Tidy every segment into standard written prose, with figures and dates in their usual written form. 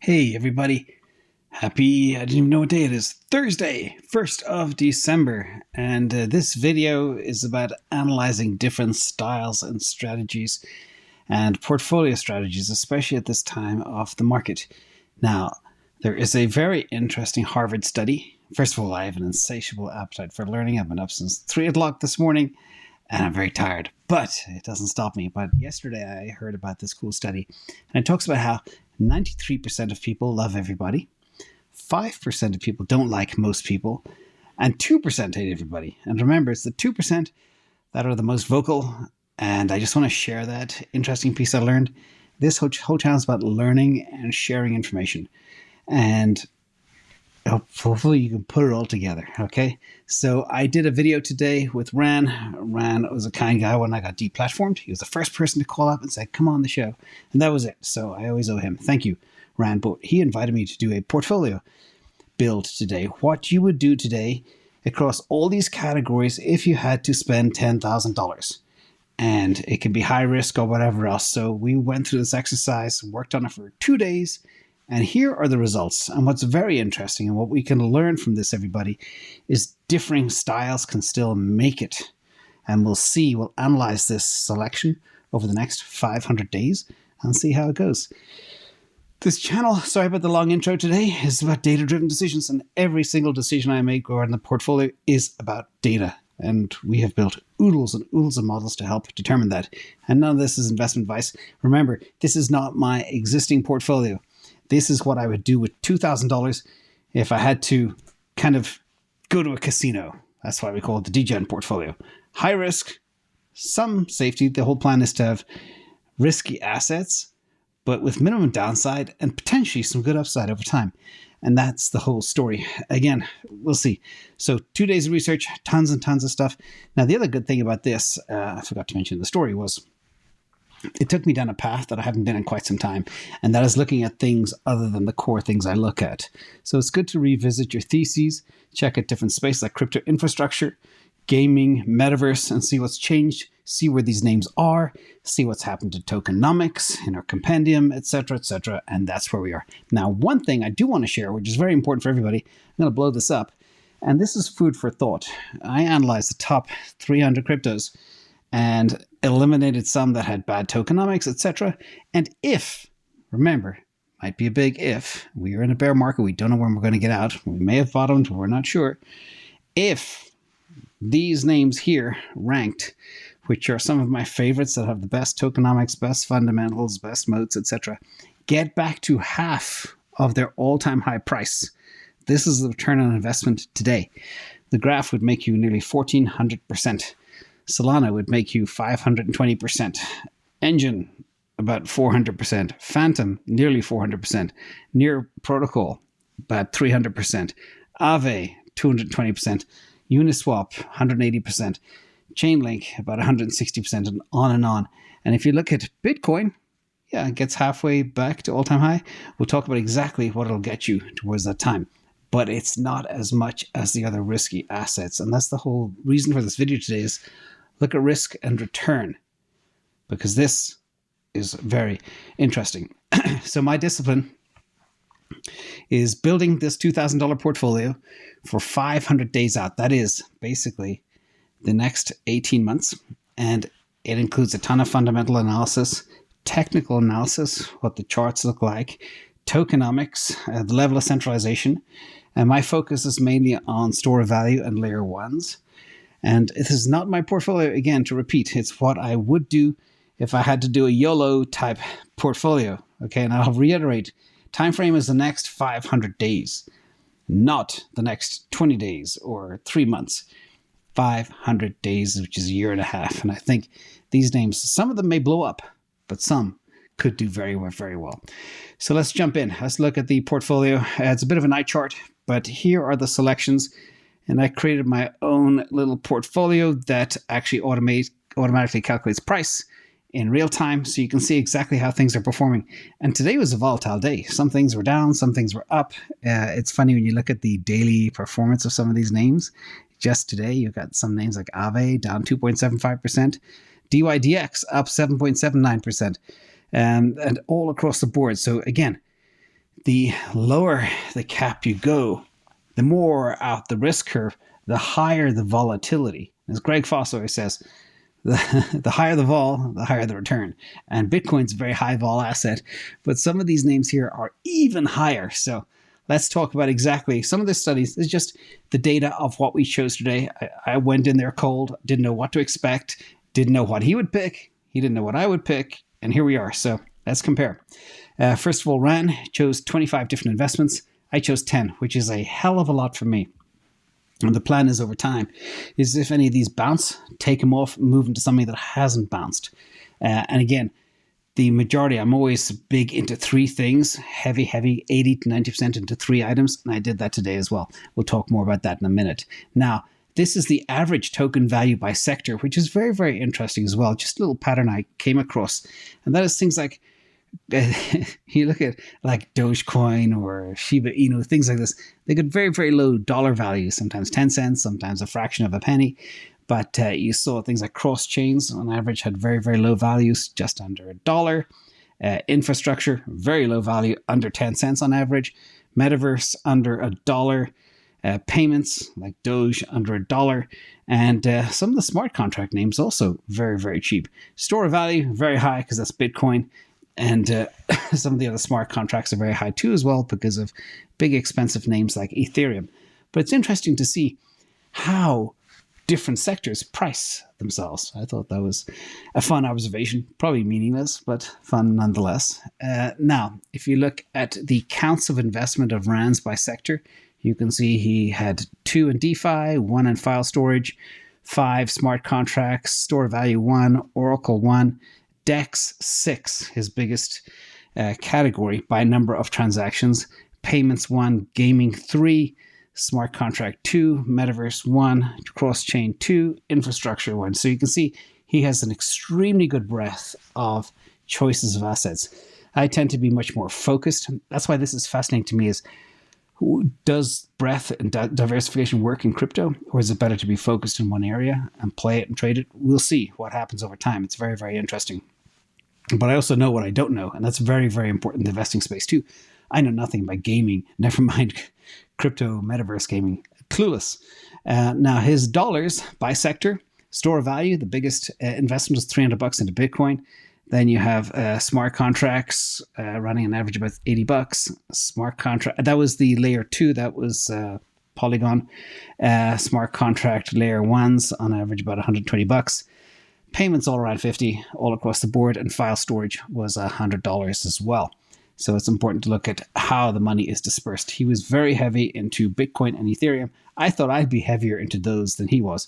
Hey everybody, I didn't even know what day it is, Thursday, 1st of December, and this video is about analyzing different styles and strategies and portfolio strategies, especially at this time of the market. Now, there is a very interesting Harvard study. First of all, I have an insatiable appetite for learning. I've been up since 3 o'clock this morning, and I'm very tired, but it doesn't stop me. But yesterday I heard about this cool study, and it talks about how 93% of people love everybody, 5% of people don't like most people, and 2% hate everybody. And remember, it's the 2% that are the most vocal. And I just want to share that interesting piece I learned. This whole channel is about learning and sharing information. And hopefully you can put it all together, okay? So I did a video today with Ran. Ran was a kind guy when I got deplatformed. He was the first person to call up and say, come on the show. And that was it. So I always owe him. Thank you, Ran. But he invited me to do a portfolio build today. What you would do today across all these categories if you had to spend $10,000. And it can be high risk or whatever else. So we went through this exercise, worked on it for 2 days. And here are the results. And what's very interesting and what we can learn from this, everybody, is differing styles can still make it. And we'll analyze this selection over the next 500 days and see how it goes. This channel, sorry about the long intro today, is about data-driven decisions. And every single decision I make regarding the portfolio is about data. And we have built oodles and oodles of models to help determine that. And none of this is investment advice. Remember, this is not my existing portfolio. This is what I would do with $2,000 if I had to kind of go to a casino. That's why we call it the DGen portfolio. High risk, some safety. The whole plan is to have risky assets, but with minimum downside and potentially some good upside over time. And that's the whole story. Again, we'll see. So 2 days of research, tons and tons of stuff. Now, the other good thing about this, I forgot to mention in the story, was it took me down a path that I haven't been in quite some time, and that is looking at things other than the core things I look at. So it's good to revisit your theses, check out different spaces like crypto infrastructure, gaming, metaverse, and see what's changed, see where these names are, see what's happened to tokenomics in our compendium, etc., etc., and that's where we are. Now, one thing I do want to share, which is very important for everybody, I'm going to blow this up, and this is food for thought. I analyzed the top 300 cryptos and eliminated some that had bad tokenomics, etc. And if, remember, might be a big if, we are in a bear market, we don't know when we're going to get out, we may have bottomed, we're not sure. If these names here ranked, which are some of my favorites that have the best tokenomics, best fundamentals, best moats, etc., get back to half of their all-time high price. This is the return on investment today. The graph would make you nearly 1,400%. Solana would make you 520%. Engine, about 400%. Phantom, nearly 400%. Near Protocol, about 300%. Aave, 220%. Uniswap, 180%. Chainlink, about 160%, and on and on. And if you look at Bitcoin, yeah, it gets halfway back to all-time high. We'll talk about exactly what it'll get you towards that time. But it's not as much as the other risky assets. And that's the whole reason for this video today is look at risk and return, because this is very interesting. So my discipline is building this $2,000 portfolio for 500 days out. That is basically the next 18 months. And it includes a ton of fundamental analysis, technical analysis, what the charts look like, tokenomics, the level of centralization. And my focus is mainly on store of value and layer ones. And this is not my portfolio, again, to repeat. It's what I would do if I had to do a YOLO type portfolio. Okay, and I'll reiterate, time frame is the next 500 days, not the next 20 days or 3 months. 500 days, which is a year and a half. And I think these names, some of them may blow up, but some could do very well, very well. So let's jump in. Let's look at the portfolio. It's a bit of an eye chart, but here are the selections. And I created my own little portfolio that actually automatically calculates price in real time, so you can see exactly how things are performing. And today was a volatile day. Some things were down, some things were up. It's funny when you look at the daily performance of some of these names. Just today, you've got some names like Aave down 2.75%, DYDX up 7.79%, and all across the board. So again, the lower the cap you go, the more out the risk curve, the higher the volatility. As Greg Foss always says, the higher the vol, the higher the return. And Bitcoin's a very high vol asset, but some of these names here are even higher. So let's talk about exactly some of the studies. This is just the data of what we chose today. I went in there cold, didn't know what to expect, didn't know what he would pick. He didn't know what I would pick. And here we are. So let's compare. First of all, Ran chose 25 different investments. I chose 10, which is a hell of a lot for me. And the plan is over time, is if any of these bounce, take them off, move them to something that hasn't bounced. And again, the majority, I'm always big into three things, heavy, 80 to 90% into three items. And I did that today as well. We'll talk more about that in a minute. Now, this is the average token value by sector, which is very, very interesting as well. Just a little pattern I came across. And that is things like, you look at like Dogecoin or Shiba Inu, things like this, they get very, very low dollar values, sometimes 10 cents, sometimes a fraction of a penny. But you saw things like cross chains on average had very, very low values, just under $1. Infrastructure, very low value, under 10 cents on average. Metaverse, under $1. Payments like Doge, under $1. And some of the smart contract names also very, very cheap. Store value, very high because that's Bitcoin. And some of the other smart contracts are very high too as well because of big expensive names like Ethereum. But it's interesting to see how different sectors price themselves. I thought that was a fun observation, probably meaningless, but fun nonetheless. Now, if you look at the counts of investment of Rands by sector, you can see he had 2 in DeFi, 1 in file storage, 5 smart contracts, store value 1, Oracle 1, DEX 6, his biggest category by number of transactions, payments 1, gaming 3, smart contract 2, metaverse 1, cross-chain 2, infrastructure 1. So you can see he has an extremely good breadth of choices of assets. I tend to be much more focused. That's why this is fascinating to me is, does breadth and diversification work in crypto, or is it better to be focused in one area and play it and trade it? We'll see what happens over time. It's very, very interesting. But I also know what I don't know, and that's very, very important in the investing space too. I know nothing about gaming, never mind crypto, metaverse gaming. Clueless. Now, his dollars by sector, store value, the biggest investment was $300 into Bitcoin. Then you have smart contracts running an average about $80. Smart contract, that was the layer 2, that was Polygon. Smart contract layer 1s on average about $120. Payments all around 50 all across the board, and file storage was $100 as well. So it's important to look at how the money is dispersed. He was very heavy into Bitcoin and Ethereum. I thought I'd be heavier into those than he was,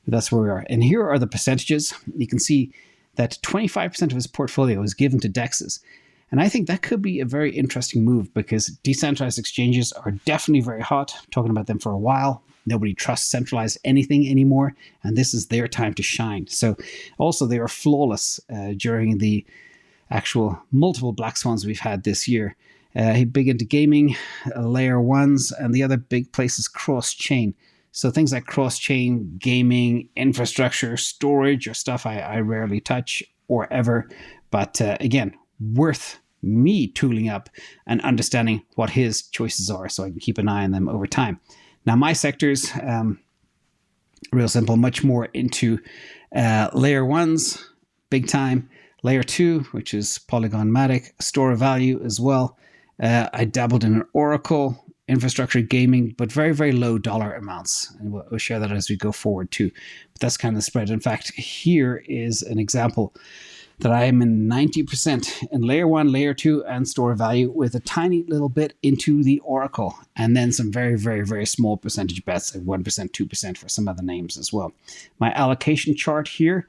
but that's where we are. And here are the percentages. You can see that 25% of his portfolio is given to DEXs. And I think that could be a very interesting move because decentralized exchanges are definitely very hot. I'm talking about them for a while. Nobody trusts centralized anything anymore, and this is their time to shine. So also they were flawless during the actual multiple black swans we've had this year. Big into gaming, layer 1s, and the other big place is cross-chain. So things like cross-chain, gaming, infrastructure, storage, or stuff I rarely touch or ever. But again, worth me tooling up and understanding what his choices are so I can keep an eye on them over time. Now, my sectors, real simple, much more into layer 1s, big time. Layer 2, which is Polygon Matic, store of value as well. I dabbled in an Oracle, infrastructure, gaming, but very, very low dollar amounts. And we'll share that as we go forward too. But that's kind of the spread. In fact, here is an example that I am in 90% in layer 1, layer 2, and store value with a tiny little bit into the Oracle. And then some very, very, very small percentage bets at 1%, 2% for some other names as well. My allocation chart here,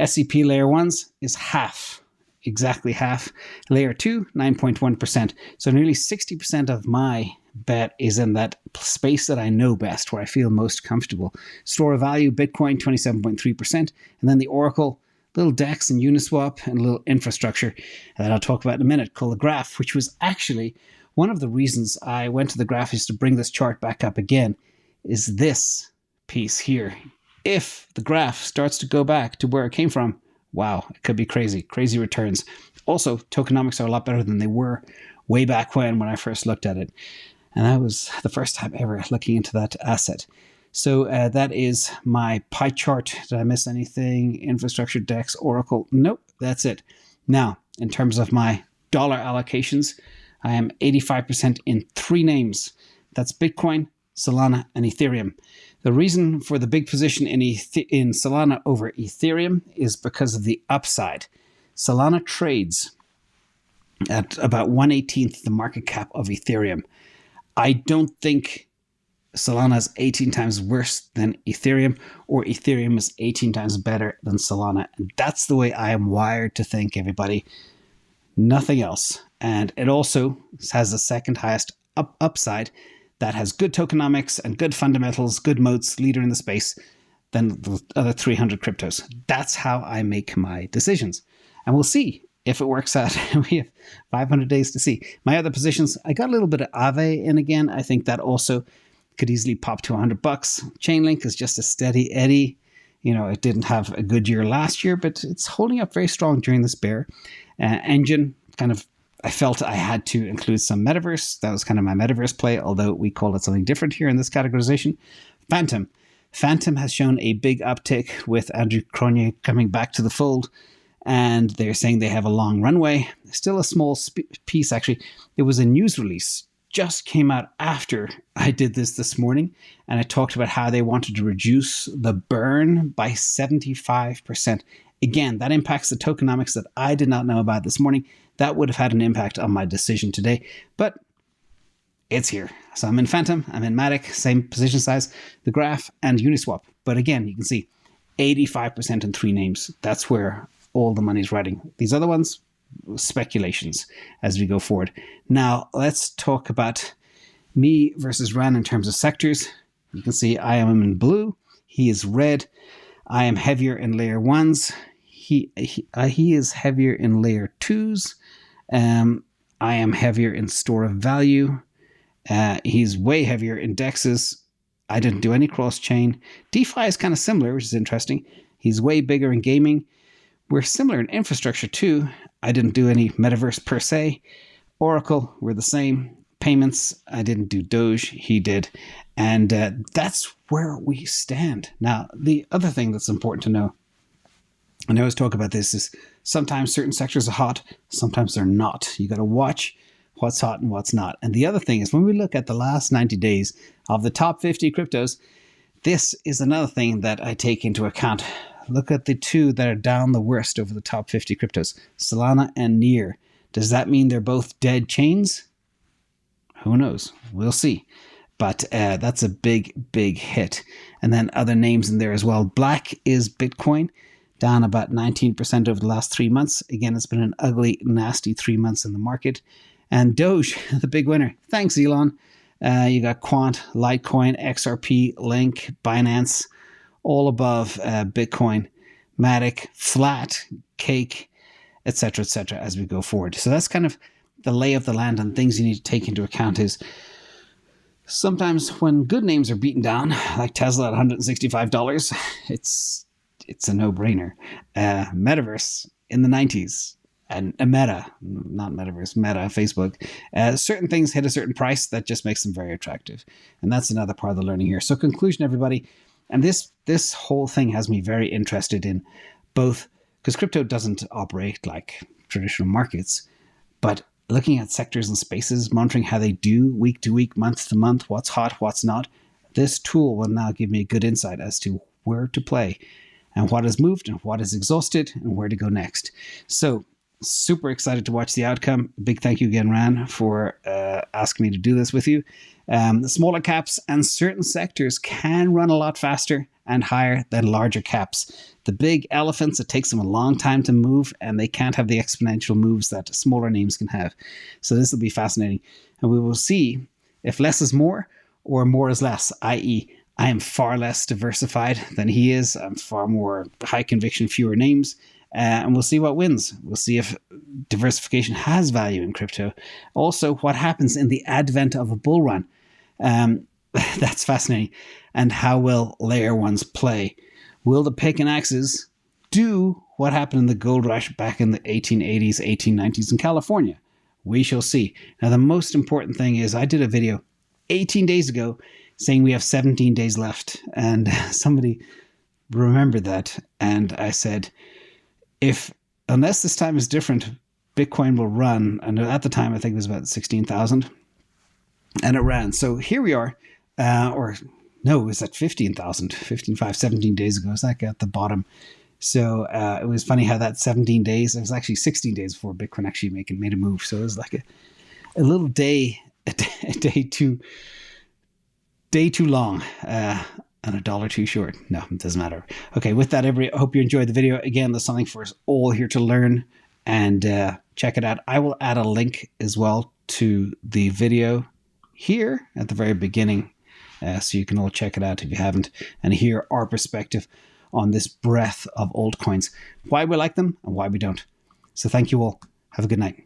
SEP layer 1s is half, exactly half. Layer 2, 9.1%. So nearly 60% of my bet is in that space that I know best, where I feel most comfortable. Store of value, Bitcoin, 27.3%. And then the Oracle, little DEX and Uniswap, and a little infrastructure that I'll talk about in a minute, called the graph, which was actually one of the reasons I went to the graph is to bring this chart back up again, is this piece here. If the graph starts to go back to where it came from, wow, it could be crazy, crazy returns. Also, tokenomics are a lot better than they were way back when I first looked at it. And that was the first time ever looking into that asset. So that is my pie chart. Did I miss anything? Infrastructure, DEX, Oracle? Nope, that's it. Now, in terms of my dollar allocations, I am 85% in 3 names. That's Bitcoin, Solana, and Ethereum. The reason for the big position in Solana over Ethereum is because of the upside. Solana trades at about 1/18 the market cap of Ethereum. I don't think Solana is 18 times worse than Ethereum, or Ethereum is 18 times better than Solana. And that's the way I am wired to think, everybody. Nothing else. And it also has the second highest upside that has good tokenomics and good fundamentals, good moats, leader in the space than the other 300 cryptos. That's how I make my decisions. And we'll see if it works out. We have 500 days to see. My other positions, I got a little bit of Aave in again. I think that also could easily pop to $100. Chainlink is just a steady Eddie. You know, it didn't have a good year last year, but it's holding up very strong during this bear. Engine, kind of, I felt I had to include some metaverse. That was kind of my metaverse play, although we call it something different here in this categorization. Phantom. Phantom has shown a big uptick with Andrew Cronje coming back to the fold, and they're saying they have a long runway. Still a small piece, actually. It was a news release just came out after I did this morning, and I talked about how they wanted to reduce the burn by 75%. Again, that impacts the tokenomics that I did not know about this morning. That would have had an impact on my decision today, but it's here. So I'm in Phantom, I'm in Matic, same position size, the Graph, and Uniswap. But again, you can see 85% in 3 names. That's where all the money's riding. These other ones, speculations as we go forward. Now, let's talk about me versus Ran in terms of sectors. You can see I am in blue. He is red. I am heavier in layer 1s. He is heavier in layer 2s. I am heavier in store of value. He's way heavier in DEXs. I didn't do any cross-chain. DeFi is kind of similar, which is interesting. He's way bigger in gaming. We're similar in infrastructure too. I didn't do any metaverse per se. Oracle, we're the same. Payments, I didn't do Doge, he did. And that's where we stand. Now, the other thing that's important to know, and I always talk about this, is sometimes certain sectors are hot, sometimes they're not. You got to watch what's hot and what's not. And the other thing is, when we look at the last 90 days of the top 50 cryptos, this is another thing that I take into account. Look at the 2 that are down the worst over the top 50 cryptos, Solana and Near. Does that mean they're both dead chains? Who knows? We'll see. But that's a big, big hit. And then other names in there as well. Black is Bitcoin, down about 19% over the last 3 months. Again, it's been an ugly, nasty 3 months in the market. And Doge, the big winner. Thanks, Elon. You got Quant, Litecoin, XRP, Link, Binance, all above Bitcoin, Matic, flat, cake, etc., as we go forward. So that's kind of the lay of the land, and things you need to take into account is sometimes when good names are beaten down, like Tesla at $165, it's a no-brainer. Metaverse in the 90s, and Meta, not Metaverse, Meta, Facebook. Certain things hit a certain price that just makes them very attractive. And that's another part of the learning here. So conclusion, everybody, and this whole thing has me very interested in both, because crypto doesn't operate like traditional markets, but looking at sectors and spaces, monitoring how they do week to week, month to month, what's hot, what's not. This tool will now give me a good insight as to where to play and what has moved and what is exhausted and where to go next. So super excited to watch the outcome. Big thank you again, Ran, for asking me to do this with you. The smaller caps and certain sectors can run a lot faster and higher than larger caps. The big elephants, it takes them a long time to move, and they can't have the exponential moves that smaller names can have. So this will be fascinating. And we will see if less is more or more is less, i.e. I am far less diversified than he is. I'm far more high conviction, fewer names. And we'll see what wins. We'll see if diversification has value in crypto. Also, what happens in the advent of a bull run. That's fascinating. And how will layer ones play? Will the pickaxes do what happened in the gold rush back in the 1880s, 1890s in California, We shall see. Now, the most important thing is I did a video 18 days ago saying we have 17 days left. And somebody remembered that. And I said, unless this time is different, Bitcoin will run. And at the time, I think it was about 16,000. And it ran. So here we are. It was at 15,000, 17 days ago. It's like at the bottom. So it was funny how that 17 days, it was actually 16 days before Bitcoin actually made a move. So it was like a little day, a day too long, and a dollar too short. No, it doesn't matter. Okay, with that, everybody, I hope you enjoyed the video. Again, there's something for us all here to learn, and check it out. I will add a link as well to the video here at the very beginning, so you can all check it out if you haven't, and hear our perspective on this breadth of altcoins, why we like them and why we don't. So thank you all. Have a good night.